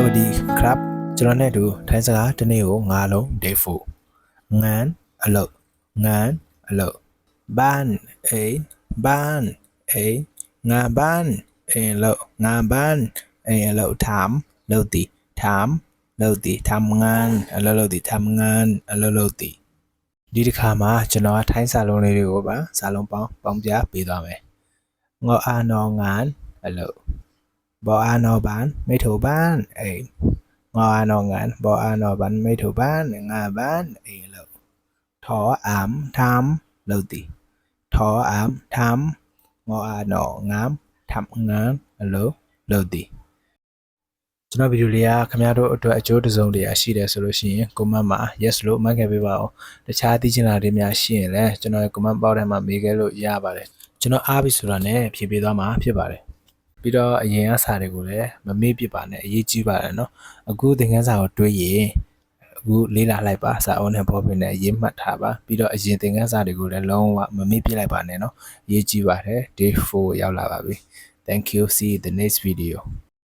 วัสดีครับကျွန်တော်နဲ့တူထိုင်းစကားတစ်နေ့ကို9လုံး day 4ငန်းအလုပ်ငန်းအလုပ်บ้านအိမ်บ้านအိမ်งานบ้านအိမ်အလုပ်งานบ้านအိမ်အလုပ်ถามလုပ်သည်ถามလုပ်သည်ทำงานအလုပ်လုပ်သည်ทำงานအလုပ်လုပ်သည်ဒီတစ်ခါမှာကျွန်တော်ထိုင်းစာလုံးလေးတွေကိုပါစာလုံးပေါင်းပြပေးသွားမယ်ငေါအာနော်ငန်းအလုပ်ဘောအာနော်ဘန်ไม่ถูบ้านအိမ်งอานองานบอานอบันไม่ถูกบ้านงาบ้านเองเลยทออามทำเลยติทออามทำงอานองามทำงานเลยติကျွန်တော်ဗီဒီယိုလေးကခင်ဗျားတို့အတွက်အကျိုးတစုံတရာရှိတယ်ဆိုလို့ရှိရင် comment မှာ yes လို့မှတ်ခဲ့ပေးပါဦးတခြားသိချင်တာတွေများရှိရင်လည်းကျွန်တော်ရဲ့ comment box ထဲမှာမေးခဲ့လို့ရပါတယ်ကျွန်တော်အားပြီဆိုတာနဲ့ဖြည့်ပေးသွားမှာဖြစ်ပါတယ်ပြီးတော့အရင်အစားတွေကိုလည်းမမေ့ပြပါနဲ့အရေးကြီးပါတယ်เนาะအခုသင်ခန်းစာကိုတွေးရင်အခုလေးလာလိုက်ပါစာအုပ်နဲ့ပေါ်ပင်နဲ့ရေးမှတ်ထားပါပြီးတော့အရင်သင်ခန်းစာတွေကိုလည်းလုံးဝမမေ့ပြလိုက်ပါနဲ့เนาะအရေးကြီးပါတယ် day 4ရောက်လာပါပြီ thank you see you in the next video